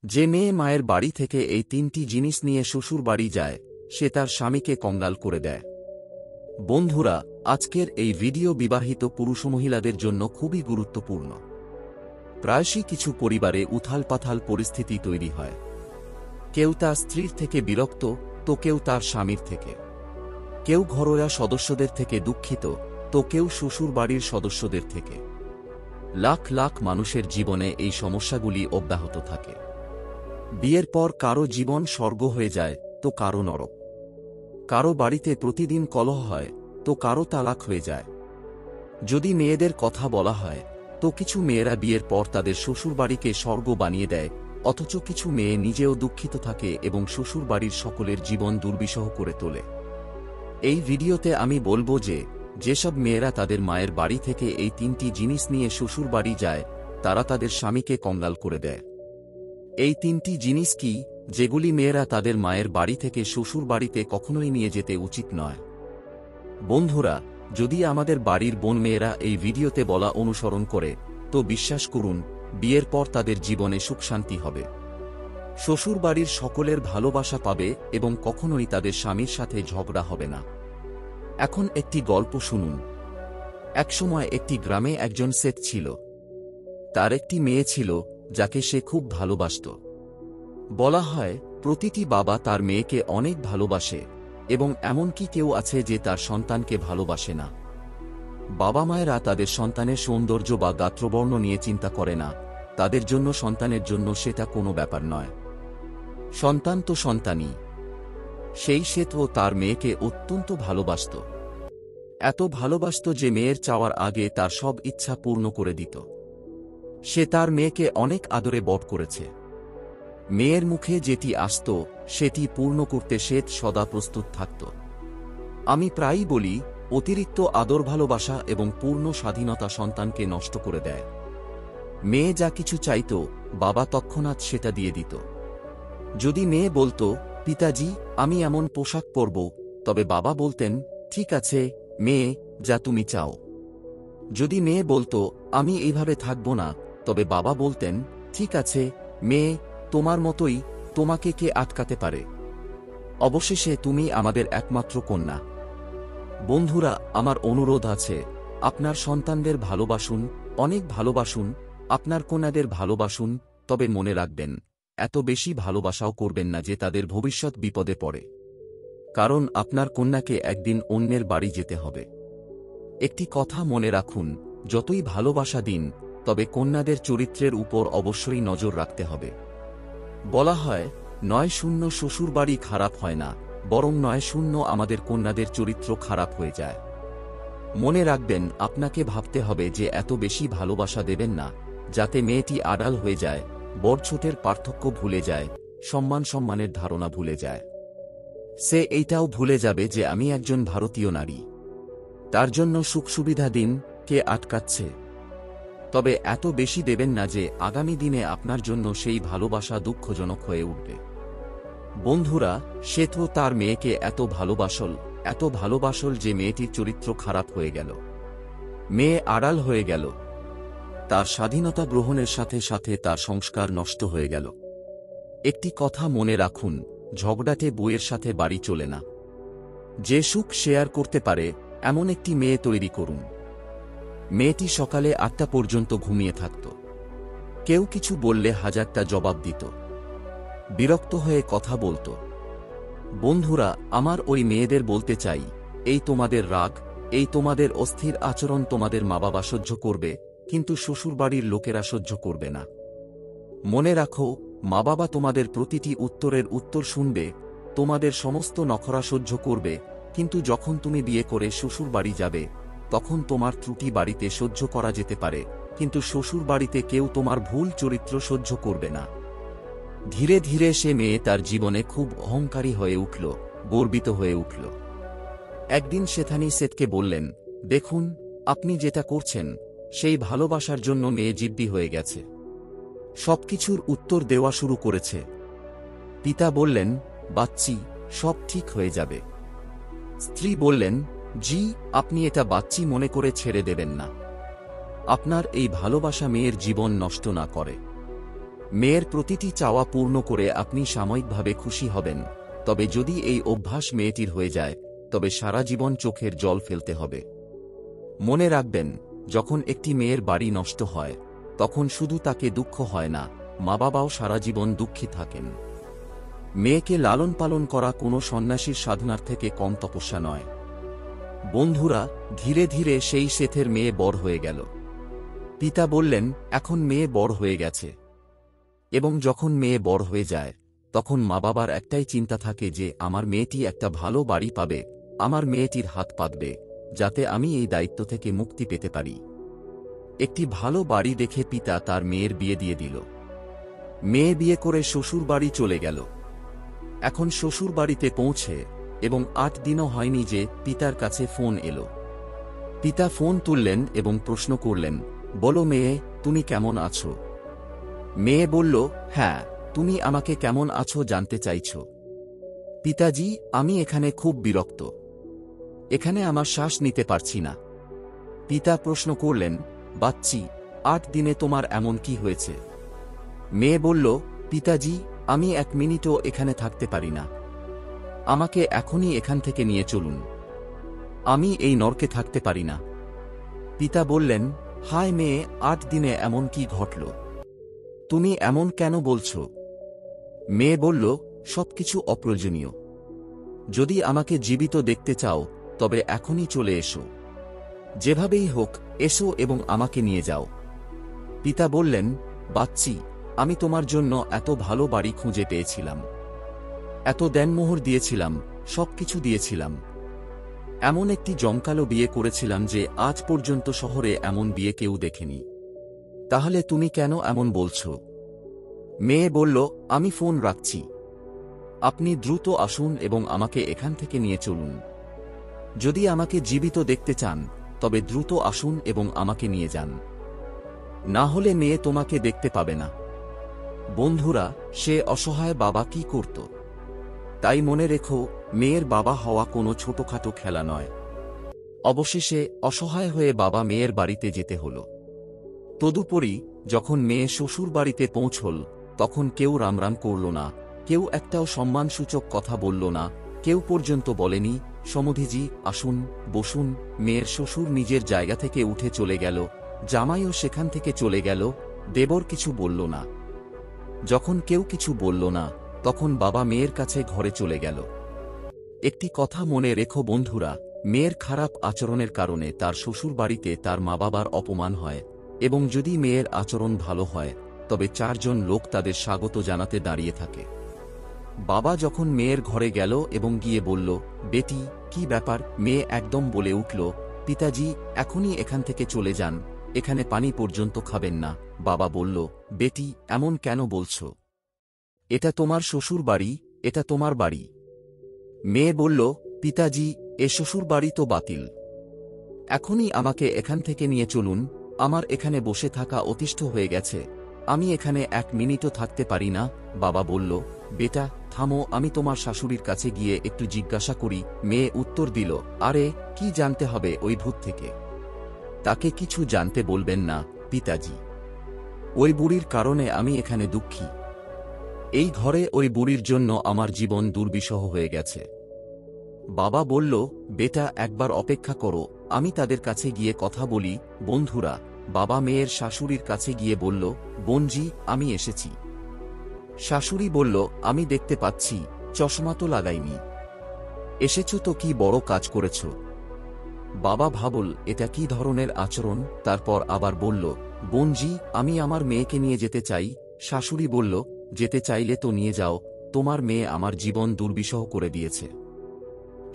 যে মেয়ে মায়ের বাড়ি থেকে এই তিনটি জিনিস নিয়ে শ্বশুর বাড়ি যায় সে তার স্বামীকে কঙ্গাল করে দেয়। বন্ধুরা, আজকের এই ভিডিও বিবাহিত পুরুষ মহিলাদের জন্য খুবই গুরুত্বপূর্ণ। প্রায়শই কিছু পরিবারে উথালপাথাল পরিস্থিতি তৈরি হয়। কেউ তার স্ত্রীর থেকে বিরক্ত, তো কেউ তার স্বামীর থেকে। কেউ ঘরোয়া সদস্যদের থেকে দুঃখিত, তো কেউ শ্বশুর বাড়ির সদস্যদের থেকে। লাখ লাখ মানুষের জীবনে এই সমস্যাগুলি অব্যাহত থাকে। বিয়ের পর কারো জীবন স্বর্গ হয়ে যায়, তো কারো নরক। কারো বাড়িতে প্রতিদিন কলহ হয়, তো কারো তালাক হয়ে যায়। যদি মেয়েদের কথা বলা হয়, তো কিছু মেয়েরা বিয়ের পর তাদের শ্বশুরবাড়িকে স্বর্গ বানিয়ে দেয়, অথচ কিছু মেয়ে নিজেও দুঃখিত থাকে এবং শ্বশুরবাড়ির সকলের জীবন দুর্বিষহ করে তোলে। এই ভিডিওতে আমি বলবো যে যেসব মেয়েরা তাদের মায়ের বাড়ি থেকে এই তিনটি জিনিস নিয়ে শ্বশুরবাড়ি যায় তারা তাদের স্বামীকে কঙ্গাল করে দেয়। এই তিনটি জিনিস কি, যেগুলি মেয়েরা তাদের মায়ের বাড়ি থেকে শ্বশুর বাড়িতে কখনোই নিয়ে যেতে উচিত নয়? বন্ধুরা, যদি আমাদের বাড়ির বোন মেয়েরা এই ভিডিওতে বলা অনুসরণ করে, তো বিশ্বাস করুন, বিয়ের পর তাদের জীবনে সুখ শান্তি হবে। শ্বশুর বাড়ির সকলের ভালোবাসা পাবে এবং কখনোই তাদের স্বামীর সাথে ঝগড়া হবে না। এখন একটি গল্প শুনুন। একসময় একটি গ্রামে একজন শেঠ ছিল। তার একটি মেয়ে ছিল যাকে সে খুব ভালোবাসত। বলা হয় প্রতিটি বাবা তার মেয়েকে অনেক ভালোবাসে এবং এমনকি কেউ আছে যে তার সন্তানকে ভালোবাসে না। বাবা মায়েরা তাদের সন্তানের সৌন্দর্য বা গাত্রবর্ণ নিয়ে চিন্তা করে না, তাদের জন্য সন্তানের জন্য সেটা কোনো ব্যাপার নয়। সন্তান তো সন্তানই। সেই শেঠও তার মেয়েকে অত্যন্ত ভালোবাসত। এত ভালোবাসত যে মেয়ের চাওয়ার আগে তার সব ইচ্ছা পূর্ণ করে দিত। সে তার মেয়েকে অনেক আদরে বড় করেছে। মেয়ের মুখে যেটি আসত সেটি পূর্ণ করতে শেঠ সদা প্রস্তুত থাকত। আমি প্রায়ই বলি, অতিরিক্ত আদর ভালোবাসা এবং পূর্ণ স্বাধীনতা সন্তানকে নষ্ট করে দেয়। মেয়ে যা কিছু চাইত বাবা তৎক্ষণাৎ সেটা দিয়ে দিত। যদি মেয়ে বলতো, পিতাজি আমি এমন পোশাক পরব, তবে বাবা বলতেন, ঠিক আছে মেয়ে, যা তুমি চাও। যদি মেয়ে বলতো, আমি এইভাবে থাকব না, তবে বাবা বলতেন, ঠিক আছে মেয়ে, তোমার মতোই, তোমাকে কে আটকাতে পারে? অবশেষে তুমি আমাদের একমাত্র কন্যা। বন্ধুরা, আমার অনুরোধ আছে, আপনার সন্তানদের ভালোবাসুন, অনেক ভালোবাসুন, আপনার কন্যাদের ভালোবাসুন, তবে মনে রাখবেন, এত বেশি ভালোবাসাও করবেন না যে তাদের ভবিষ্যৎ বিপদে পড়ে। কারণ আপনার কন্যাকে একদিন অন্যের বাড়ি যেতে হবে। একটি কথা মনে রাখুন, যতই ভালোবাসা দিন, তবে কন্যাদের চরিত্রের উপর অবশ্যই নজর রাখতে হবে। বলা হয়, ৯-০ শ্বশুরবাড়ি খারাপ হয় না, বরং ৯-০ আমাদের কন্যাদের চরিত্র খারাপ হয়ে যায়। মনে রাখবেন, আপনাকে ভাবতে হবে যে এত বেশি ভালোবাসা দেবেন না যাতে মেয়েটি আড়াল হয়ে যায়, বড় ছোটের পার্থক্য ভুলে যায়, সম্মানের ধারণা ভুলে যায়। সে এইটাও ভুলে যাবে যে আমি একজন ভারতীয় নারী। তার জন্য সুখ সুবিধা দিন, কে আটকাচ্ছে? তবে এত বেশি দেবেন না যে আগামী দিনে আপনার জন্য সেই ভালোবাসা দুঃখজনক হয়ে উঠবে। বন্ধুরা, শেঠও তার মেয়েকে এত ভালোবাসল যে মেয়েটির চরিত্র খারাপ হয়ে গেল। মেয়ে আড়াল হয়ে গেল। তার স্বাধীনতা গ্রহণের সাথে সাথে তার সংস্কার নষ্ট হয়ে গেল। একটি কথা মনে রাখুন, ঝগড়াটে বউয়ের সাথে বাড়ি চলে না। যে সুখ শেয়ার করতে পারে এমন একটি মেয়ে তৈরি করুন। মেয়েটি সকালে ৮টা পর্যন্ত ঘুমিয়ে থাকত। কেউ কিছু বললে ১০০০টা জবাব দিত। বিরক্ত হয়ে কথা বলত। বন্ধুরা, আমার ওই মেয়েদের বলতে চাই, এই তোমাদের রাগ, এই তোমাদের অস্থির আচরণ তোমাদের মা বাবা সহ্য করবে, কিন্তু শ্বশুরবাড়ির লোকেরা সহ্য করবে না। মনে রাখো, মা বাবা তোমাদের প্রতিটি উত্তরের উত্তর শুনবে, তোমাদের সমস্ত নখরা সহ্য করবে, কিন্তু যখন তুমি বিয়ে করে শ্বশুর বাড়ি যাবে, তখন তোমার ত্রুটি বাড়িতে সহ্য করা যেতে পারে, কিন্তু শ্বশুর বাড়িতে কেউ তোমার ভুল চরিত্র সহ্য করবে না। ধীরে ধীরে সে মেয়ে তার জীবনে খুব অহংকারী হয়ে উঠল, গর্বিত হয়ে উঠল। একদিন শেঠানী শেঠকে বললেন, দেখুন, আপনি যেটা করছেন সেই ভালোবাসার জন্য মেয়ে জিদ্দি হয়ে গেছে, সবকিছুর উত্তর দেওয়া শুরু করেছে। পিতা বললেন, বাচ্চি, সব ঠিক হয়ে যাবে। স্ত্রী বললেন, জি, আপনি এটা বাচ্চি মনে করে ছেড়ে দেবেন না। আপনার এই ভালোবাসা মেয়ের জীবন নষ্ট না করে। মেয়ের প্রতিটি চাওয়া পূর্ণ করে আপনি সাময়িকভাবে খুশি হবেন, তবে যদি এই অভ্যাস মেয়েটির হয়ে যায় তবে সারা জীবন চোখের জল ফেলতে হবে। মনে রাখবেন, যখন একটি মেয়ের বাড়ি নষ্ট হয় তখন শুধু তাকে দুঃখ হয় না, মা বাবাও সারা জীবন দুঃখী থাকেন। মেয়েকে লালন পালন করা কোনো সন্ন্যাসীর সাধনার থেকে কম তপস্যা নয়। বন্ধুরা, ধীরে ধীরে সেই শেথের মেয়ে বড় হয়ে গেল। পিতা বললেন, এখন মেয়ে বড় হয়ে গেছে। এবং যখন মেয়ে বড় হয়ে যায় তখন মা বাবার একটাই চিন্তা থাকে যে আমার মেয়েটি একটা ভালো বাড়ি পাবে, আমার মেয়েটির হাত পাতবে, যাতে আমি এই দায়িত্ব থেকে মুক্তি পেতে পারি। একটি ভালো বাড়ি দেখে পিতা তার মেয়ের বিয়ে দিয়ে দিল। মেয়ে বিয়ে করে শ্বশুর বাড়ি চলে গেল। এখন শ্বশুর বাড়িতে পৌঁছে এবং 8 দিনও হয়নি যে পিতার কাছে ফোন এলো। পিতা ফোন তুললেন এবং প্রশ্ন করলেন, বলো মেয়ে, তুমি কেমন আছো? মেয়ে বলল, হ্যাঁ, তুমি আমাকে কেমন আছো জানতে চাইছ? পিতাজি, আমি এখানে খুব বিরক্ত। এখানে আমার শ্বাস নিতে পারছি না। পিতা প্রশ্ন করলেন, বাচ্চি, 8 দিনে তোমার এমন কি হয়েছে? মেয়ে বলল, পিতাজি, আমি 1 মিনিটও এখানে থাকতে পারি না। আমাকে এখনই এখান থেকে নিয়ে চলুন। আমি এই নরকে থাকতে পারি না। পিতা বললেন, হায় মেয়ে, 8 দিনে এমন কি ঘটল? তুমি এমন কেন বলছো? মেয়ে বলল, সবকিছু অপ্রয়োজনীয়। যদি আমাকে জীবিত দেখতে চাও তবে এখনই চলে এসো। যেভাবেই হোক এসো এবং আমাকে নিয়ে যাও। পিতা বললেন, বাচ্চি, আমি তোমার জন্য এত ভালো বাড়ি খুঁজে পেয়েছিলাম, এত দেনমোহর দিয়েছিলাম, সবকিছু দিয়েছিলাম। এমন একটি জমকালো বিয়ে করেছিলাম যে আজ পর্যন্ত শহরে এমন বিয়ে কেউ দেখেনি। তাহলে তুমি কেন এমন বলছো? মেয়ে বলল, আমি ফোন রাখছি। আপনি দ্রুত আসুন এবং আমাকে এখান থেকে নিয়ে চলুন। যদি আমাকে জীবিত দেখতে চান তবে দ্রুত আসুন এবং আমাকে নিয়ে যান। না হলে মেয়ে তোমাকে দেখতে পাবে না। বন্ধুরা, সে অসহায় বাবা কি করত? তাই মনে রেখো, মেয়ের বাবা হওয়া কোনো ছোটখাটো খেলা নয়। অবশেষে অসহায় হয়ে বাবা মেয়ের বাড়িতে যেতে হল। তদুপরি যখন মেয়ে শ্বশুর বাড়িতে পৌঁছল তখন কেউ রামরাম করল না, কেউ একটাও সম্মানসূচক কথা বলল না, কেউ পর্যন্ত বলেনি, সমধিজি আসুন, বসুন। মেয়ের শ্বশুর নিজের জায়গা থেকে উঠে চলে গেল, জামাইও সেখান থেকে চলে গেল, দেবর কিছু বলল না। যখন কেউ কিছু বলল না তখন বাবা মেয়ের কাছে ঘরে চলে গেল। একটি কথা মনে রেখো বন্ধুরা, মেয়ের খারাপ আচরণের কারণে তার শ্বশুর বাড়িতে তার মা বাবার অপমান হয়, এবং যদি মেয়ের আচরণ ভালো হয় তবে 4 জন লোক তাদের স্বাগত জানাতে দাঁড়িয়ে থাকে। বাবা যখন মেয়ের ঘরে গেল এবং গিয়ে বলল, বেটি, কি ব্যাপার? মেয়ে একদম বলে উঠল, পিতাজি, এখনই এখান থেকে চলে যান, এখানে পানি পর্যন্ত খাবেন না। বাবা বলল, বেটি, এমন কেন বলছো? এটা তোমার শ্বশুর বাড়ি, এটা তোমার বাড়ি। মেয়ে বলল, পিতাজি, এ শ্বশুর বাড়ি তো বাতিল। এখনই আমাকে এখান থেকে নিয়ে চলুন, আমার এখানে বসে থাকা অতিষ্ঠ হয়ে গেছে, আমি এখানে 1 মিনিটও থাকতে পারি না। বাবা বলল, বেটা থামো, আমি তোমার শাশুড়ির কাছে গিয়ে একটু জিজ্ঞাসা করি। মেয়ে উত্তর দিল, আরে কি জানতে হবে ওই ভূত থেকে? তাকে কিছু জানতে বলবেন না পিতাজি। ওই বুড়ির কারণে আমি এখানে দুঃখী। এই ঘরে ওই বুড়ির জন্য আমার জীবন দুর্বিষহ হয়ে গেছে। বাবা বলল, বেটা একবার অপেক্ষা করো, আমি তাদের কাছে গিয়ে কথা বলি। বন্ধুরা, বাবা মেয়ের শাশুড়ির কাছে গিয়ে বলল, বোনজি, আমি এসেছি। শাশুড়ি বলল, আমি দেখতে পাচ্ছি, চশমা তো লাগাইনি। এসেছ তো কি বড় কাজ করেছ? বাবা ভাবল এটা কি ধরনের আচরণ, তারপর আবার বলল, বোনজি, আমি আমার মেয়েকে নিয়ে যেতে চাই। শাশুড়ি বলল, যেতে চাইলে তো নিয়ে যাও, তোমার মেয়ে আমার জীবন দুর্বিষহ করে দিয়েছে।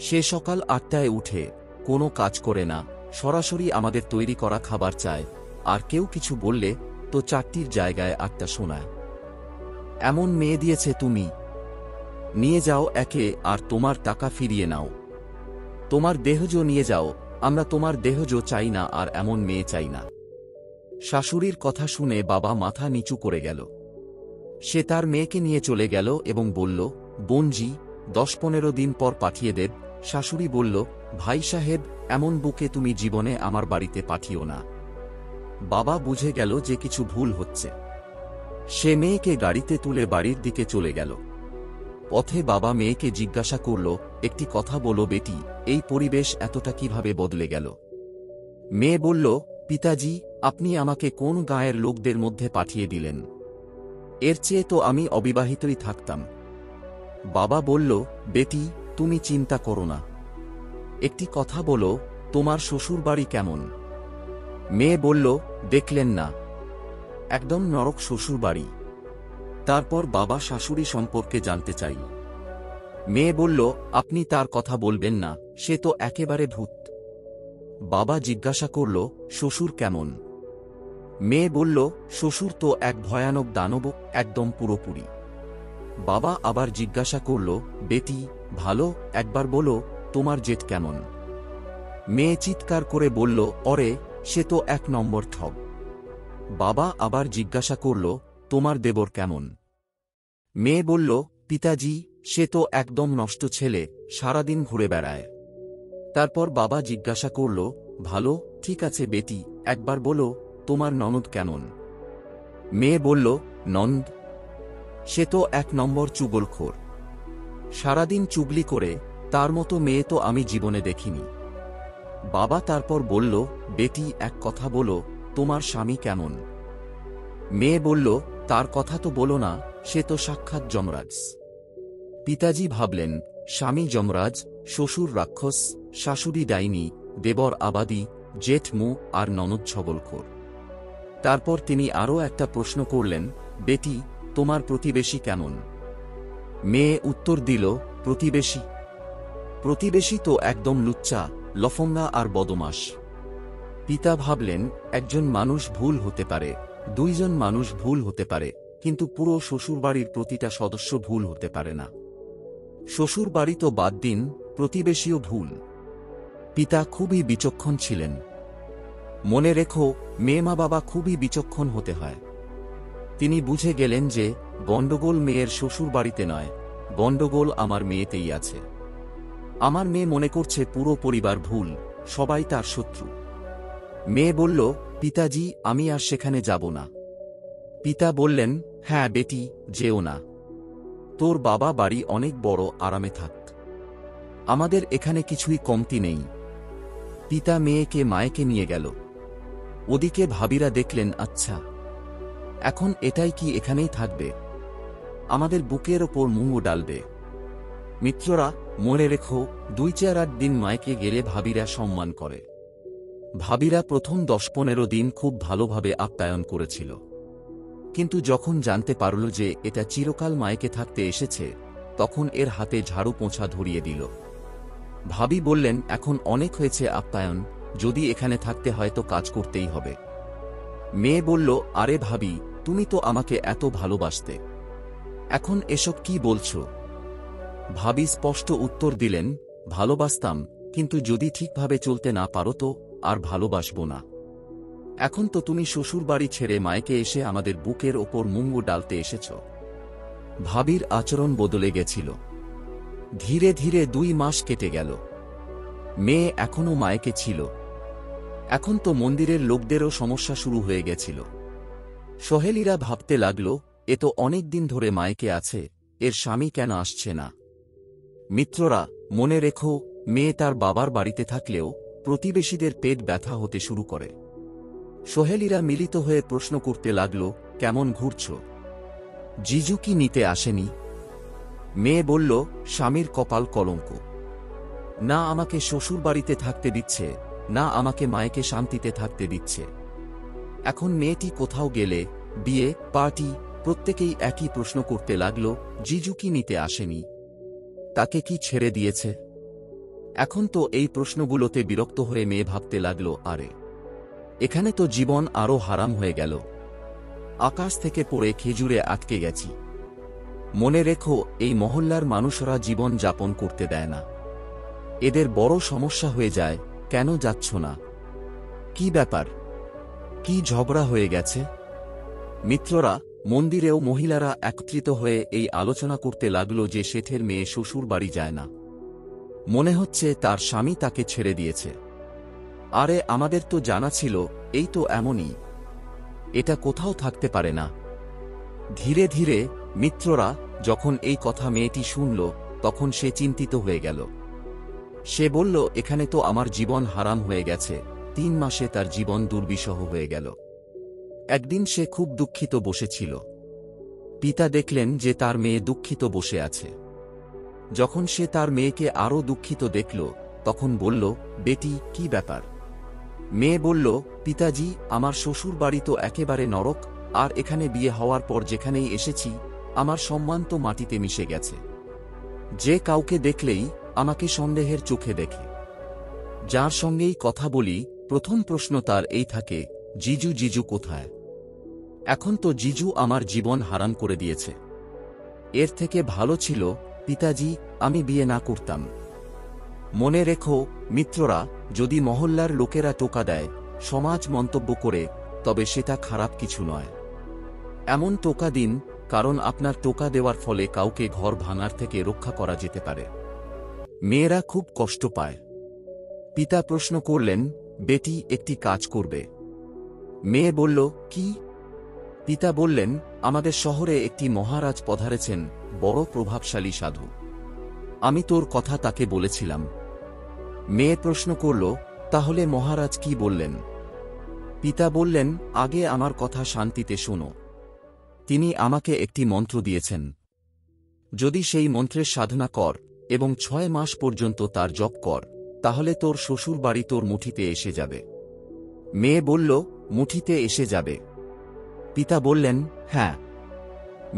সে সকাল 8টায় উঠে কোনো কাজ করে না, সরাসরি আমাদের তৈরি করা খাবার চায়, আর কেউ কিছু বললে তো 4টির জায়গায় 8টা শোনায়। এমন মেয়ে দিয়েছে তুমি। নিয়ে যাও একে, আর তোমার টাকা ফিরিয়ে নাও। তোমার দেহজ নিয়ে যাও, আমরা তোমার দেহজ চাই না, আর এমন মেয়ে চাই না। শাশুড়ির কথা শুনে বাবা মাথা নিচু করে গেল। সে তার মেয়েকে নিয়ে চলে গেল এবং বলল, বোনজি, 10-15 দিন পর পাঠিয়ে দেব। শাশুড়ি বলল, ভাই সাহেব, এমন বুকে তুমি জীবনে আমার বাড়িতে পাঠিও না। বাবা বুঝে গেল যে কিছু ভুল হচ্ছে। সে মেয়েকে গাড়িতে তুলে বাড়ির দিকে চলে গেল। পথে বাবা মেয়েকে জিজ্ঞাসা করল, একটি কথা বলো বেটি, এই পরিবেশ এতটা কিভাবে বদলে গেল? মেয়ে বলল, পিতাজি, আপনি আমাকে কোন গাঁয়ের লোকদের মধ্যে পাঠিয়ে দিলেন? এর চেয়ে তো আমি অবিবাহিতই থাকতাম। বাবা বলল, বেটি, তুমি চিন্তা করো না। একটি কথা বলো, তোমার শ্বশুরবাড়ি কেমন? মেয়ে বলল, দেখলেন না, একদম নরক শ্বশুরবাড়ি। তারপর বাবা শাশুড়ি সম্পর্কে জানতে চাই। মেয়ে বলল, আপনি তার কথা বলবেন না, সে তো একেবারে ভূত। বাবা জিজ্ঞাসা করল, শ্বশুর কেমন? মেয়ে বলল, শ্বশুর তো এক ভয়ানক দানব, একদম পুরোপুরি। বাবা আবার জিজ্ঞাসা করল, বেটি, ভালো, একবার বলো, তোমার জেঠ কেমন? মেয়ে চিৎকার করে বলল, অরে, সে তো এক নম্বর ঠগ। বাবা আবার জিজ্ঞাসা করল, তোমার দেবর কেমন? মেয়ে বলল, পিতাজি, সে তো একদম নষ্ট ছেলে, সারাদিন ঘুরে বেড়ায়। তারপর বাবা জিজ্ঞাসা করল, ভালো, ঠিক আছে বেটি, একবার বলো, তোমার ননদ কেমন? মেয়ে বলল, নন্দ? সে তো এক নম্বর চুগলখোর, সারাদিন চুগলি করে, তার মতো মেয়ে তো আমি জীবনে দেখিনি। বাবা তারপর বলল, বেটি, এক কথা বলো, তোমার স্বামী কেমন? মেয়ে বলল, তার কথা তো বলো না, সে তো সাক্ষাৎ যমরাজ। পিতাজি ভাবলেন, স্বামী যমরাজ, শ্বশুর রাক্ষস, শাশুড়ি ডাইনি, দেবর আবাদি, জেঠ মু আর ননদ ছগলখোর। তারপর তিনি আরও একটা প্রশ্ন করলেন, বেটি, তোমার প্রতিবেশী কেমন? মেয়ে উত্তর দিল, প্রতিবেশী? প্রতিবেশী তো একদম লুচ্চা, লফঙ্গা আর বদমাশ। পিতা ভাবলেন, একজন মানুষ ভুল হতে পারে, দুইজন মানুষ ভুল হতে পারে, কিন্তু পুরো শ্বশুরবাড়ির প্রতিটা সদস্য ভুল হতে পারে না। শ্বশুরবাড়ি তো বাদ দিন, প্রতিবেশীও ভুল। পিতা খুবই বিচক্ষণ ছিলেন। মনে রেখো, মেয়ে মা বাবা খুবই বিচক্ষণ হতে হয়। তিনি বুঝে গেলেন যে গণ্ডগোল মেয়ের শ্বশুরবাড়িতে নয়, গণ্ডগোল আমার মেয়েতেই আছে। আমার মেয়ে মনে করছে পুরো পরিবার ভুল, সবাই তার শত্রু। মেয়ে বলল, পিতাজি, আমি আর সেখানে যাব না। পিতা বললেন, হ্যাঁ বেটি, যেও না। তোর বাবা বাড়ি অনেক বড়, আরামে থাক, আমাদের এখানে কিছুই কমতি নেই। পিতা মেয়েকে মায়েকে নিয়ে গেল। ওদিকে ভাবিরা দেখলেন, আচ্ছা, এখন এটাই কি এখানেই থাকবে? আমাদের বুকের ওপর মুঙ্গু ডালবে। মিত্ররা, মনে রেখো, 2-4-8 দিন মায়কে গেলে ভাবিরা সম্মান করে। ভাবিরা প্রথম 10-15 দিন খুব ভালোভাবে আপ্যায়ন করেছিল, কিন্তু যখন জানতে পারল যে এটা চিরকাল মায়কে থাকতে এসেছে, তখন এর হাতে ঝাড়ু পোঁছা ধরিয়ে দিল। ভাবি বললেন, এখন অনেক হয়েছে আপ্যায়ন, যদি এখানে থাকতে হয় তো কাজ করতেই হবে। মেয়ে বলল, আরে ভাবি, তুমি তো আমাকে এত ভালোবাসতে, এখন এসব কি বলছো? ভাবি স্পষ্ট উত্তর দিলেন, ভালোবাসতাম, কিন্তু যদি ঠিকভাবে চলতে না পারো তো আর ভালোবাসবো না। এখন তো তুমি শ্বশুরবাড়ি ছেড়ে মায়কে এসে আমাদের বুকের ওপর মুঙ্গু ডালতে এসেছ। ভাবির আচরণ বদলে গেছিল। ধীরে ধীরে 2 মাস কেটে গেল। মেয়ে এখনও মায়কে ছিল। এখন তো মন্দিরের লোকদেরও সমস্যা শুরু হয়ে গেছিল। সহেলীরা ভাবতে লাগল, এ তো অনেক দিন ধরে মায়কে আছে, এর স্বামী কেন আসছে না? মিত্ররা, মনে রেখো, মেয়ে তার বাবার বাড়িতে থাকলেও প্রতিবেশীদের পেট ব্যথা হতে শুরু করে। সহেলীরা মিলিত হয়ে প্রশ্ন করতে লাগল, কেমন ঘুরছ? জিজু কি নিতে আসেনি? মেয়ে বলল, স্বামীর কপাল কলঙ্ক, না আমাকে শ্বশুর বাড়িতে থাকতে দিচ্ছে, না আমাকে মায়েকে শান্তিতে থাকতে দিচ্ছে। এখন মেয়েটি কোথাও গেলে, বিয়ে, পার্টি, প্রত্যেকেই একই প্রশ্ন করতে লাগল, জিজু কি নিতে আসেনি? তাকে কি ছেড়ে দিয়েছে? এখন তো এই প্রশ্নগুলোতে বিরক্ত হয়ে মেয়ে ভাবতে লাগল, আরে, এখানে তো জীবন আরও হারাম হয়ে গেল। আকাশ থেকে পড়ে খেজুরে আটকে গেছি। মনে রেখো, এই মহল্লার মানুষরা জীবন যাপন করতে দেয় না। এদের বড় সমস্যা হয়ে যায়, কেন যাচ্ছ না? কি ব্যাপার? কি ঝগড়া হয়ে গেছে? মিত্ররা, মন্দিরেও মহিলারা একত্রিত হয়ে এই আলোচনা করতে লাগল যে শেঠের মেয়ে শ্বশুর বাড়ি যায় না। মনে হচ্ছে তার স্বামী তাকে ছেড়ে দিয়েছে। আরে, আমাদের তো জানা ছিল, এই তো এমনই, এটা কোথাও থাকতে পারে না। ধীরে ধীরে মিত্ররা যখন এই কথা মেয়েটি শুনল, তখন সে চিন্তিত হয়ে গেল। সে বলল, এখানে তো আমার জীবন হারাম হয়ে গেছে। 3 মাসে তার জীবন দুর্বিষহ হয়ে গেল। একদিন সে খুব দুঃখিত বসেছিল। পিতা দেখলেন যে তার মেয়ে দুঃখিত বসে আছে। যখন সে তার মেয়েকে আরও দুঃখিত দেখল, তখন বলল, বেটি, কি ব্যাপার? মেয়ে বলল, পিতাজি, আমার শ্বশুর বাড়ি তো একেবারে নরক, আর এখানে বিয়ে হওয়ার পর যেখানেই এসেছি, আমার সম্মান তো মাটিতে মিশে গেছে। যে কাউকে দেখলেই আমাকে সন্দেহের চোখে দেখে। যার সঙ্গেই কথা বলি, প্রথম প্রশ্ন তার এই থাকে, জিজু জিজু কোথায়? এখন তো জিজু আমার জীবন হারাম করে দিয়েছে। এর থেকে ভালো ছিল, পিতাজি, আমি বিয়ে না করতাম। মনে রেখো মিত্ররা, যদি মহল্লার লোকেরা টোকা দেয়, সমাজ মন্তব্য করে, তবে সেটা খারাপ কিছু নয়। এমন টোকা দিন, কারণ আপনার টোকা দেওয়ার ফলে কাউকে ঘর ভাঙার থেকে রক্ষা করা যেতে পারে। মেয়েরা খুব কষ্ট পায়। পিতা প্রশ্ন করলেন, বেটি, একটি কাজ করবে? মেয়ে বলল, কি? পিতা বললেন, আমাদের শহরে একটি মহারাজ পধারেছেন, বড় প্রভাবশালী সাধু। আমি তোর কথা তাকে বলেছিলাম। মেয়ে প্রশ্ন করল, তাহলে মহারাজ কি বললেন? পিতা বললেন, আগে আমার কথা শান্তিতে শোনো। তিনি আমাকে একটি মন্ত্র দিয়েছেন। যদি সেই মন্ত্রের সাধনা কর এবং 6 মাস পর্যন্ত তার জপ কর, তাহলে তোর শ্বশুর বাড়ি তোর মুঠিতে এসে যাবে। মেয়ে বলল, মুঠিতে এসে যাবে? পিতা বললেন, হ্যাঁ।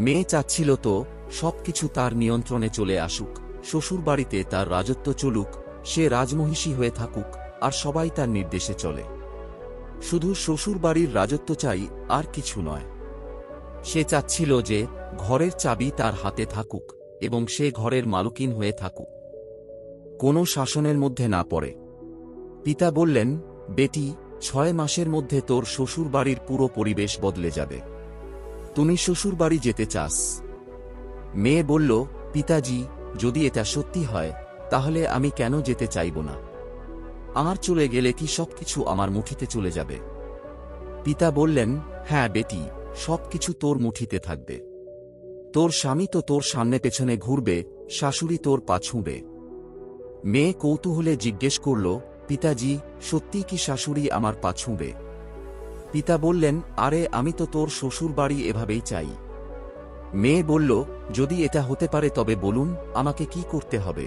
মেয়ে চাচ্ছিল তো সবকিছু তার নিয়ন্ত্রণে চলে আসুক, শ্বশুরবাড়িতে তার রাজত্ব চলুক, সে রাজমহিষী হয়ে থাকুক, আর সবাই তার নির্দেশে চলে। শুধু শ্বশুরবাড়ির রাজত্ব চাই, আর কিছু নয়। সে চাচ্ছিল যে ঘরের চাবি তার হাতে থাকুক এবং সে ঘরের মালকিন হয়ে থাকুক, কোনো শাসনের মধ্যে না পড়ে। পিতা বললেন, বেটি, 6 মাসের মধ্যে তোর শ্বশুরবাড়ির পুরো পরিবেশ বদলে যাবে। তুমি শ্বশুরবাড়ি যেতে চাস? মেয়ে বলল, পিতাজি, যদি এটা সত্যি হয়, তাহলে আমি কেন যেতে চাইব না? আমার চলে গেলে কি সবকিছু আমার মুঠিতে চলে যাবে? পিতা বললেন, হ্যাঁ বেটি, সবকিছু তোর মুঠিতে থাকবে। তোর স্বামী তো তোর সামনে পেছনে ঘুরবে, শাশুড়ি তোর পা ছুঁবে। মেয়ে কৌতূহলে জিজ্ঞেস করল, পিতাজি, সত্যি কি শাশুড়ি আমার পা ছুঁবে? পিতা বললেন, আরে আমি তো তোর শ্বশুর বাড়ি এভাবেই চাই। মেয়ে বলল, যদি এটা হতে পারে তবে বলুন, আমাকে কি করতে হবে?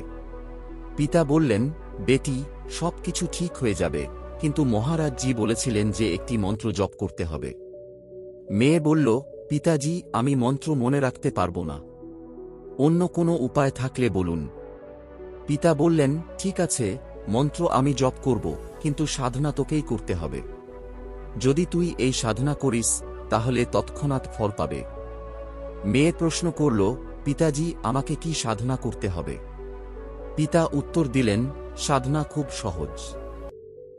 পিতা বললেন, বেটি, সবকিছু ঠিক হয়ে যাবে, কিন্তু মহারাজজি বলেছিলেন যে একটি মন্ত্র জপ করতে হবে। মেয়ে বলল, পিতাজি, আমি মন্ত্র মনে রাখতে পারব না। অন্য কোনো উপায় থাকলে বলুন। পিতা বললেন, ঠিক আছে, মন্ত্র আমি জপ করব, কিন্তু সাধনা তোকেই করতে হবে। যদি তুই এই সাধনা করিস, তাহলে তৎক্ষণাৎ ফল পাবে। মেয়ে প্রশ্ন করল, পিতাজি, আমাকে কি সাধনা করতে হবে? পিতা উত্তর দিলেন, সাধনা খুব সহজ।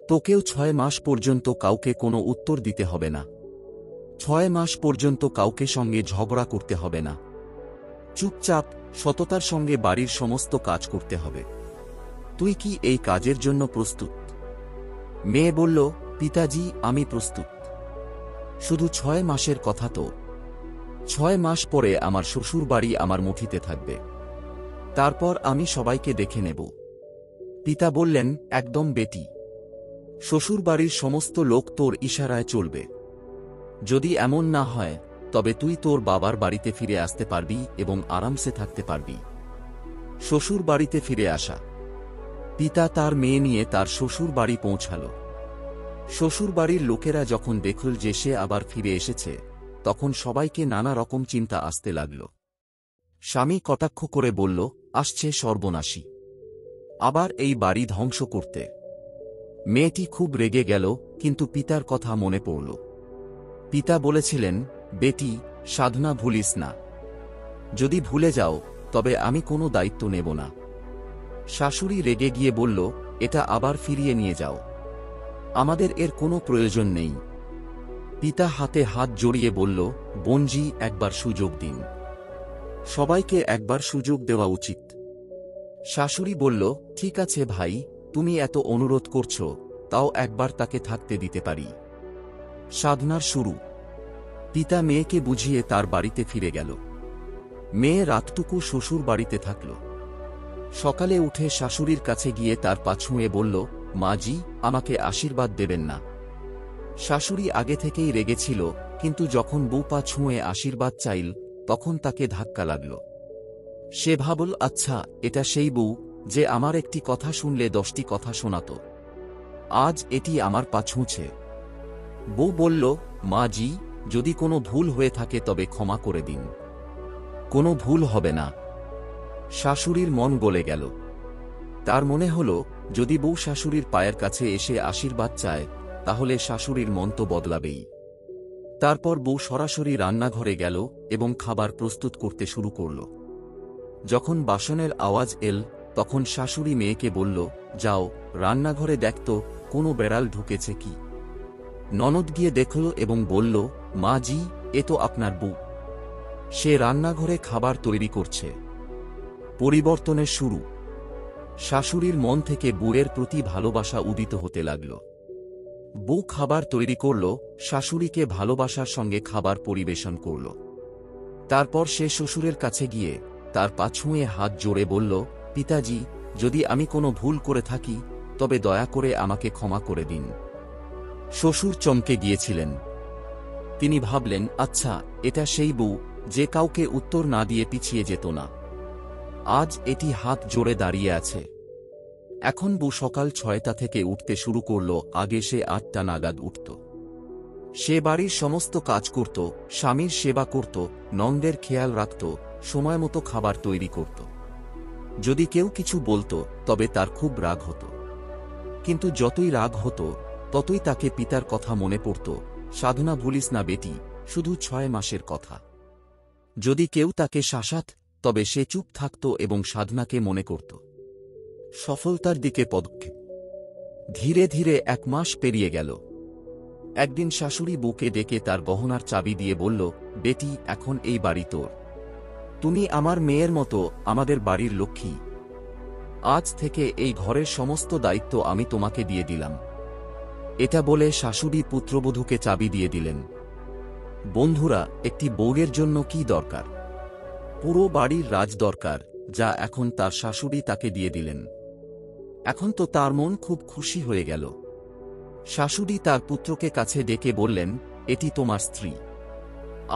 তোকেও 6 মাস পর্যন্ত কাউকে কোনো উত্তর দিতে হবে না। 6 মাস পর্যন্ত কাউকে সঙ্গে ঝগড়া করতে হবে না। চুপচাপ সততার সঙ্গে বাড়ির সমস্ত কাজ করতে হবে। তুই কি এই কাজের জন্য প্রস্তুত? মেয়ে বলল, পিতাজি, আমি প্রস্তুত। শুধু 6 মাসের কথা তো। 6 মাস পরে আমার শ্বশুর বাড়ি আমার মুঠিতে থাকবে। তারপর আমি সবাইকে দেখে নেব। পিতা বললেন, একদম বেটি। শ্বশুর বাড়ির সমস্ত লোক তোর ইশারায় চলবে। যদি এমন না হয়, তবে তুই তোর বাবার বাড়িতে ফিরে আসতে পারবি এবং আরামসে থাকতে পারবি। শ্বশুর বাড়িতে ফিরে আসা। পিতা তার মেয়ে নিয়ে তার শ্বশুর বাড়ি পৌঁছাল। শ্বশুর বাড়ির লোকেরা যখন দেখল যে সে আবার ফিরে এসেছে, তখন সবাইকে নানা রকম চিন্তা আসতে লাগল। স্বামী কটাক্ষ করে বলল, আসছে সর্বনাশী, আবার এই বাড়ি ধ্বংস করতে। মেয়েটি খুব রেগে গেল, কিন্তু পিতার কথা মনে পড়ল। পিতা বলেছিলেন, বেটি, সাধনা ভুলিস না। যদি ভুলে যাও, তবে আমি কোনো দায়িত্ব নেব না। শাশুড়ি রেগে গিয়ে বলল, এটা আবার ফিরিয়ে নিয়ে যাও, আমাদের এর কোনো প্রয়োজন নেই। পিতা হাতে হাত জড়িয়ে বলল, বোনজি, একবার সুযোগ দিন। সবাইকে একবার সুযোগ দেওয়া উচিত। শাশুড়ি বলল, ঠিক আছে ভাই, তুমি এত অনুরোধ করছো, তাও একবার তাকে থাকতে দিতে পারি। সাধনার শুরু। পিতা মেয়েকে বুঝিয়ে তার বাড়িতে ফিরে গেল। মেয়ে রাতটুকু শ্বশুর বাড়িতে থাকল। সকালে উঠে শাশুড়ির কাছে গিয়ে তার পা ছুঁয়ে বলল, মাজি, আমাকে আশীর্বাদ দেবেন না। শাশুড়ি আগে থেকেই রেগেছিল, কিন্তু যখন বউ পা ছুঁয়ে আশীর্বাদ চাইল তখন তাকে ধাক্কা লাগল। সে ভাবল, আচ্ছা, এটা সেই বউ যে আমার একটি কথা শুনলে 10টি কথা শোনাত। আজ এটি আমার পা ছুঁছে। বউ বলল, মাজি, যদি কোনো ভুল হয়ে থাকে তবে ক্ষমা করে দিন। কোনো ভুল হবে না। শাশুড়ির মন গলে গেল। তার মনে হল, যদি বউ শাশুড়ির পায়ের কাছে এসে আশীর্বাদ চায় তাহলে শাশুড়ির মন তো বদলাবেই। তারপর বউ সরাসরি রান্নাঘরে গেল এবং খাবার প্রস্তুত করতে শুরু করল। যখন বাসনের আওয়াজ এল তখন শাশুড়ি মেয়েকে বলল, যাও রান্নাঘরে দেখতো কোনো বেড়াল ঢুকেছে কি। ননদ গিয়ে দেখল এবং বলল, মা জি, এ তো আপনার বউ। সে রান্নাঘরে খাবার তৈরি করছে। পরিবর্তনের শুরু। শাশুড়ির মন থেকে বউয়ের প্রতি ভালোবাসা উদিত হতে লাগল। বউ খাবার তৈরি করল, শাশুড়িকে ভালোবাসার সঙ্গে খাবার পরিবেশন করল। তারপর সে শ্বশুরের কাছে গিয়ে তার পা ছুঁয়ে হাত জোড়ে বলল, পিতাজি, যদি আমি কোনো ভুল করে থাকি তবে দয়া করে আমাকে ক্ষমা করে দিন। শ্বশুর চমকে গিয়েছিলেন। তিনি ভাবলেন, আচ্ছা, এটা সেই বউ যে কাউকে উত্তর না দিয়ে পিছিয়ে যেত না। আজ এটি হাত জোড়ে দাঁড়িয়ে আছে। এখন বউ সকাল 6টা থেকে উঠতে শুরু করল। আগে সে 8টা নাগাদ উঠত। সে বাড়ির সমস্ত কাজ করত, স্বামীর সেবা করত, নন্দের খেয়াল রাখত, সময়মতো খাবার তৈরি করত। যদি কেউ কিছু বলতো তবে তার খুব রাগ হতো। কিন্তু যতই রাগ হতো ততই তাকে পিতার কথা মনে পড়ত। সাধনা ভুলিস না বেটি, শুধু 6 মাসের কথা। যদি কেউ তাকে শাসাত তবে সে চুপ থাকত এবং সাধনাকে মনে করত। সফলতার দিকে পদক্ষেপ। ধীরে ধীরে 1 মাস পেরিয়ে গেল। একদিন শাশুড়ি বউকে ডেকে তার গহনার চাবি দিয়ে বলল, বেটি, এখন এই বাড়ি তোর। তুমি আমার মেয়ের মতো, আমাদের বাড়ির লক্ষ্মী। আজ থেকে এই ঘরের সমস্ত দায়িত্ব আমি তোমাকে দিয়ে দিলাম। এটা বলে শাশুড়ি পুত্রবধূকে চাবি দিয়ে দিলেন। বন্ধুরা, একটি বউয়ের জন্য কি দরকার? পুরো বাড়ির রাজ দরকার, যা এখন তার শাশুড়ি তাকে দিয়ে দিলেন। এখন তো তার মন খুব খুশি হয়ে গেল। শাশুড়ি তার পুত্রকে কাছে ডেকে বললেন, এটি তোমার স্ত্রী।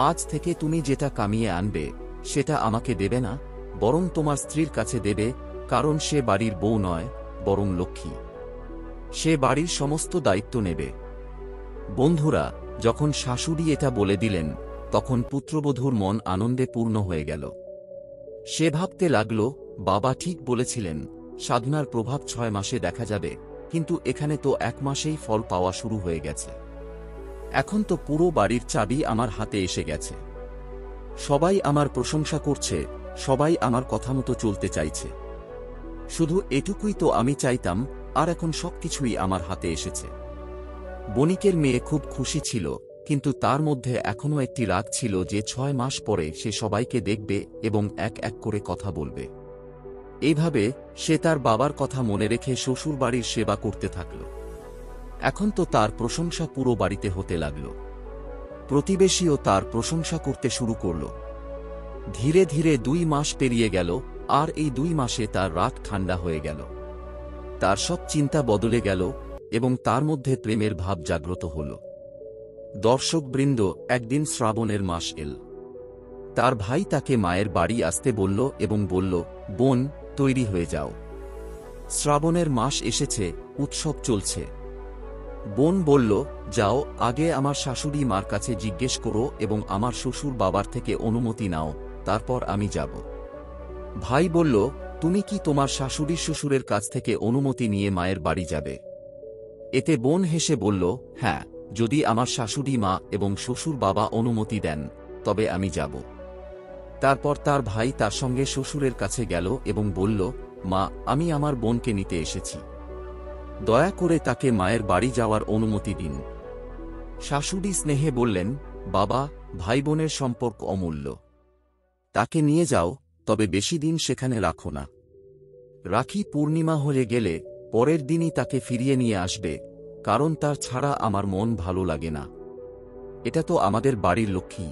আজ থেকে তুমি যেটা কামিয়ে আনবে সেটা আমাকে দেবে না, বরং তোমার স্ত্রীর কাছে দেবে, কারণ সে বাড়ির বউ নয়, বরং লক্ষ্মী। সে বাড়ির সমস্ত দায়িত্ব নেবে। বন্ধুরা, যখন শাশুড়ি এটা বলে দিলেন তখন পুত্রবধূর মন আনন্দে পূর্ণ হয়ে গেল। সে ভাবতে লাগল, বাবা ঠিক বলেছিলেন, সাধনার প্রভাব 6 মাসে দেখা যাবে, কিন্তু এখানে তো 1 মাসেই ফল পাওয়া শুরু হয়ে গেছে। এখন তো পুরো বাড়ির চাবি আমার হাতে এসে গেছে। সবাই আমার প্রশংসা করছে, সবাই আমার কথা মতো চলতে চাইছে। শুধু এটুকুই তো আমি চাইতাম, আর এখন সবকিছুই আমার হাতে এসেছে। বণিকের মেয়ে খুব খুশি ছিল, কিন্তু তার মধ্যে এখনও একটি রাগ ছিল যে 6 মাস পরে সে সবাইকে দেখবে এবং এক এক করে কথা বলবে। এইভাবে সে তার বাবার কথা মনে রেখে শ্বশুরবাড়ির সেবা করতে থাকল। এখন তো তার প্রশংসা পুরো বাড়িতে হতে লাগল। প্রতিবেশীও তার প্রশংসা করতে শুরু করল। ধীরে ধীরে 2 মাস পেরিয়ে গেল, আর এই 2 মাসে তার রাগ ঠান্ডা হয়ে গেল। তার সব চিন্তা বদলে গেল এবং তার মধ্যে প্রেমের ভাব জাগ্রত হল। দর্শকবৃন্দ, একদিন শ্রাবণের মাস এল। তার ভাই তাকে মায়ের বাড়ি আসতে বলল এবং বলল, বোন, তৈরি হয়ে যাও। শ্রাবণের মাস এসেছে, উৎসব চলছে। বোন বলল, যাও, আগে আমার শাশুড়ি মার কাছে জিজ্ঞেস করো এবং আমার শ্বশুর বাবার থেকে অনুমতি নাও, তারপর আমি যাব। ভাই বলল, তুমি কি তোমার শাশুড়ি শ্বশুরের কাছ থেকে অনুমতি নিয়ে মায়ের বাড়ি যাবে? এতে বোন হেসে বলল, হ্যাঁ, যদি আমার শাশুড়ি মা এবং শ্বশুর বাবা অনুমতি দেন তবে আমি যাব। তারপর তার ভাই তার সঙ্গে শ্বশুরের কাছে গেল এবং বলল, মা, আমি আমার বোনকে নিতে এসেছি। দয়া করে তাকে মায়ের বাড়ি যাওয়ার অনুমতি দিন। শাশুড়ি স্নেহে বললেন, বাবা, ভাই বোনের সম্পর্ক অমূল্য। তাকে নিয়ে যাও, তবে বেশি দিন সেখানে রাখো না। রাখি পূর্ণিমা হয়ে গেলে পরের দিনই তাকে ফিরিয়ে নিয়ে আসবে, কারণ তার ছাড়া আমার মন ভালো লাগে না। এটা তো আমাদের বাড়ির লক্ষ্মী।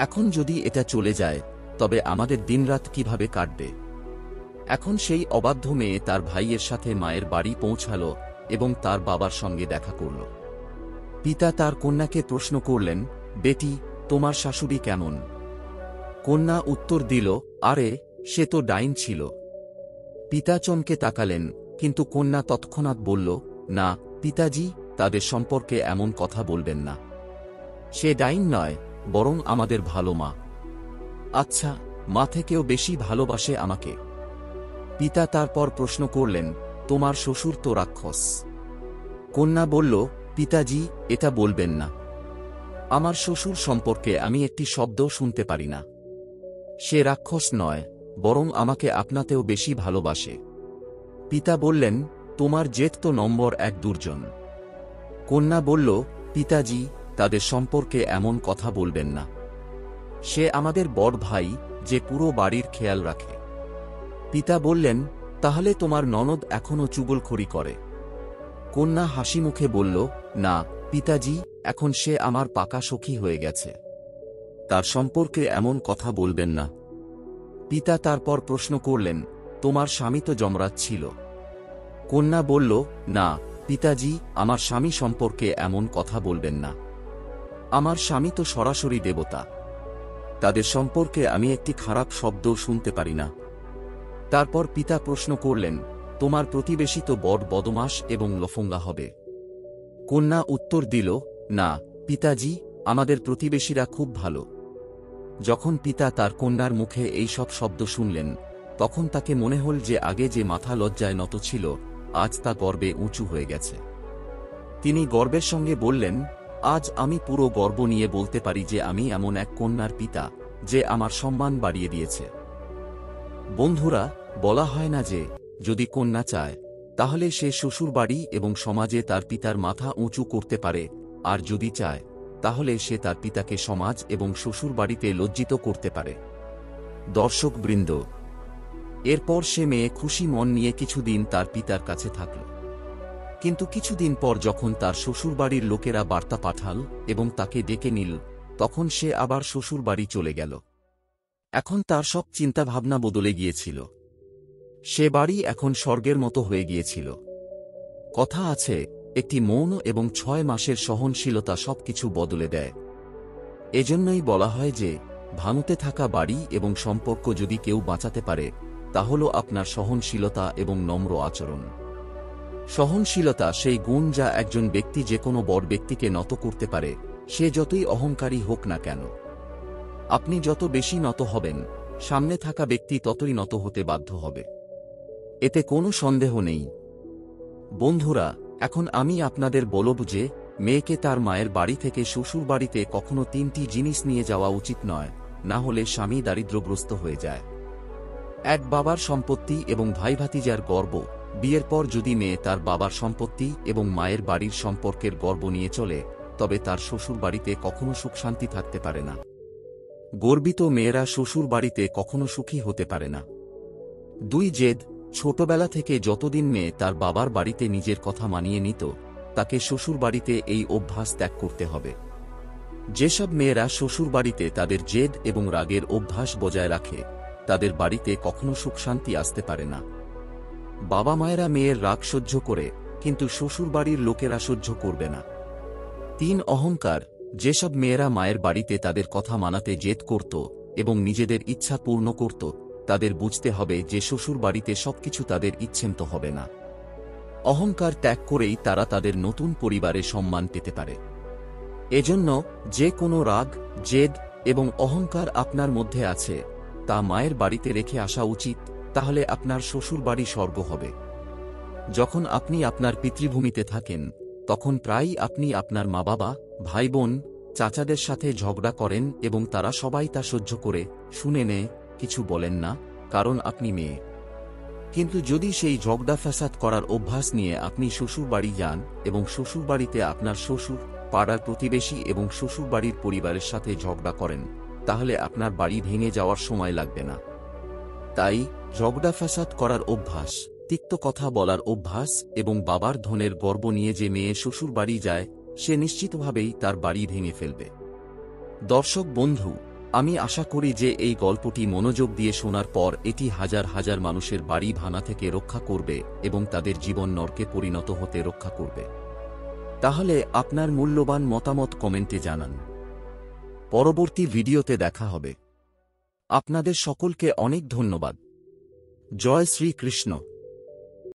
এখন যদি এটা চলে যায় তবে আমাদের দিনরাত কিভাবে কাটবে? এখন সেই অবাধ্য মেয়ে তার ভাইয়ের সাথে মায়ের বাড়ি পৌঁছাল এবং তার বাবার সঙ্গে দেখা করল। পিতা তার কন্যাকে প্রশ্ন করলেন, বেটি, তোমার শাশুড়ি কেমন? কন্যা উত্তর দিল, আরে, সে তো ডাইন ছিল। পিতা চমকে তাকালেন, কিন্তু কন্যা তৎক্ষণাৎ বলল, না পিতাজি, তাদের সম্পর্কে এমন কথা বলবেন না। সে ডাইন নয়, বরং আমাদের ভালো মা। আচ্ছা, মা থেকেও বেশি ভালোবাসে আমাকে। পিতা তারপর প্রশ্ন করলেন, তোমার শ্বশুর তো রাক্ষস। কন্যা বলল, পিতাজি, এটা বলবেন না। আমার শ্বশুর সম্পর্কে আমি একটি শব্দও শুনতে পারি না। সে রাক্ষস নয়, বরং আমাকে আপনাতেও বেশি ভালোবাসে। পিতা বললেন, তোমার জেঠ তো নম্বর 1 দুর্জন। কন্যা বলল, পিতাজি, তাদের সম্পর্কে এমন কথা বলবেন না। সে আমাদের বড় ভাই, যে পুরো বাড়ির খেয়াল রাখে। পিতা বললেন, তাহলে তোমার ননদ এখনো চুগলখড়ি করে? কন্যা হাসি মুখে বলল, না পিতাজি, এখন সে আমার পাকা সখী হয়ে গেছে। তার সম্পর্কে এমন কথা বলবেন না। পিতা তারপর প্রশ্ন করলেন, তোমার স্বামী তো যমরাজ ছিল? কন্যা বলল, না পিতাজি, আমার স্বামী সম্পর্কে এমন কথা বলবেন না। আমার স্বামী তো সরাসরি দেবতা। তাদের সম্পর্কে আমি একটি খারাপ শব্দও শুনতে পারি না। তারপর পিতা প্রশ্ন করলেন, তোমার প্রতিবেশী তো বড় বদমাশ এবং লফঙ্গা হবে? কন্যা উত্তর দিল, না পিতাজি, আমাদের প্রতিবেশীরা খুব ভালো। যখন পিতা তার কন্যার মুখে এই সব শব্দ শুনলেন, তখন তাকে মনে হল যে আগে যে মাথা লজ্জায় নত ছিল, আজ তা গর্বে উঁচু হয়ে গেছে। তিনি গর্বের সঙ্গে বললেন, আজ আমি পুরো গর্ব নিয়ে বলতে পারি যে আমি এমন এক কন্যার পিতা, যে আমার সম্মান বাড়িয়ে দিয়েছে। বন্ধুরা, বলা হয় না যে যদি কন্যা চায় তাহলে সে শ্বশুরবাড়ি এবং সমাজে তার পিতার মাথা উঁচু করতে পারে, আর যদি চায় তাহলে সে তার পিতাকে সমাজ এবং শ্বশুরবাড়িতে লজ্জিত করতে পারে। দর্শকবৃন্দ, এরপর সে মেয়ে খুশি মন নিয়ে কিছুদিন তার পিতার কাছে থাকল। কিন্তু কিছুদিন পর যখন তার শ্বশুরবাড়ির লোকেরা বার্তা পাঠাল এবং তাকে ডেকে নিল, তখন সে আবার শ্বশুরবাড়ি চলে গেল। এখন তার সব চিন্তাভাবনা বদলে গিয়েছিল। সে বাড়ি এখন স্বর্গের মতো হয়ে গিয়েছিল। কথা আছে, একটি মৌন এবং 6 মাসের সহনশীলতা সবকিছু বদলে দেয়। এজন্যই বলা হয় যে ভাঙতে থাকা বাড়ি এবং সম্পর্ক যদি কেউ বাঁচাতে পারে, তা হল আপনার সহনশীলতা এবং নম্র আচরণ। সহনশীলতা সেই গুণ যা একজন ব্যক্তি যে কোনো বড় ব্যক্তিকে নত করতে পারে, সে যতই অহংকারী হোক না কেন। আপনি যত বেশি নত হবেন, সামনে থাকা ব্যক্তি ততই নত হতে বাধ্য হবে। এতে কোনো সন্দেহ নেই। বন্ধুরা, এখন আমি আপনাদের বলব যে মেয়েকে তার মায়ের বাড়ি থেকে শ্বশুর বাড়িতে কখনো 3টি জিনিস নিয়ে যাওয়া উচিত নয়, না হলে স্বামী দারিদ্র্যগ্রস্ত হয়ে যায়। এক, বাবার সম্পত্তি এবং ভাই ভাতিজার গর্ব। বিয়ের পর যদি মেয়ে তার বাবার সম্পত্তি এবং মায়ের বাড়ির সম্পর্কের গর্ব নিয়ে চলে, তবে তার শ্বশুর বাড়িতে কখনো সুখ শান্তি থাকতে পারে না। গর্বিত মেয়েরা শ্বশুর বাড়িতে কখনো সুখী হতে পারে না। 2, জেদ। ছোটবেলা থেকে যতদিন মেয়ে তার বাবার বাড়িতে নিজের কথা মানিয়ে নিত, তাকে শ্বশুর বাড়িতে এই অভ্যাস ত্যাগ করতে হবে। যেসব মেয়েরা শ্বশুর বাড়িতে তাদের জেদ এবং রাগের অভ্যাস বজায় রাখে, তাদের বাড়িতে কখনো সুখ শান্তি আসতে পারে না। বাবা মায়েরা মেয়ের রাগ সহ্য করে, কিন্তু শ্বশুর বাড়ির লোকেরা সহ্য করবে না। 3, অহংকার। যেসব মেয়েরা মায়ের বাড়িতে তাদের কথা মানাতে জেদ করত এবং নিজেদের ইচ্ছা পূর্ণ করত, তাদের বুঝতে হবে যে শ্বশুর বাড়িতে সবকিছু তাদের ইচ্ছেমতো হবে না। অহংকার ত্যাগ করেই তারা তাদের নতুন পরিবারে সম্মান পেতে পারে। এজন্য যে কোনো রাগ, জেদ এবং অহংকার আপনার মধ্যে আছে, তা মায়ের বাড়িতে রেখে আসা উচিত, তাহলে আপনার শ্বশুর বাড়ি স্বর্গ হবে। যখন আপনি আপনার পিতৃভূমিতে থাকেন, তখন প্রায়ই আপনি আপনার মা বাবা, ভাই বোন, চাচাদের সাথে ঝগড়া করেন এবং তারা সবাই তা সহ্য করে, শুনে নেয়, কিছু বলেন না, কারণ আপনি মেয়ে। কিন্তু যদি সেই ঝগড়া ফ্যাসাদ করার অভ্যাস নিয়ে আপনি শ্বশুর বাড়ি যান এবং শ্বশুর বাড়িতে আপনার শ্বশুর, পাড়ার প্রতিবেশী এবং শ্বশুর বাড়ির পরিবারের সাথে ঝগড়া করেন, তাহলে আপনার বাড়ি ভেঙে যাওয়ার সময় লাগবে না। তাই ঝগড়া ফ্যাসাদ করার অভ্যাস, তিক্ত কথা বলার অভ্যাস এবং বাবার ধনের গর্ব নিয়ে যে মেয়ে শ্বশুর বাড়ি যায়, সে নিশ্চিতভাবেই তার বাড়ি ভেঙে ফেলবে। দর্শক বন্ধু, আমি আশা করি যে এই গল্পটি মনোযোগ দিয়ে শোনার পর এটি হাজার হাজার মানুষের বাড়ি ভাঙা থেকে রক্ষা করবে এবং তাদের জীবন নরকে পরিণত হতে রক্ষা করবে। তাহলে আপনার মূল্যবান মতামত কমেন্টে জানান। পরবর্তী ভিডিওতে দেখা হবে। আপনাদের সকলকে অনেক ধন্যবাদ। জয় শ্রী কৃষ্ণ।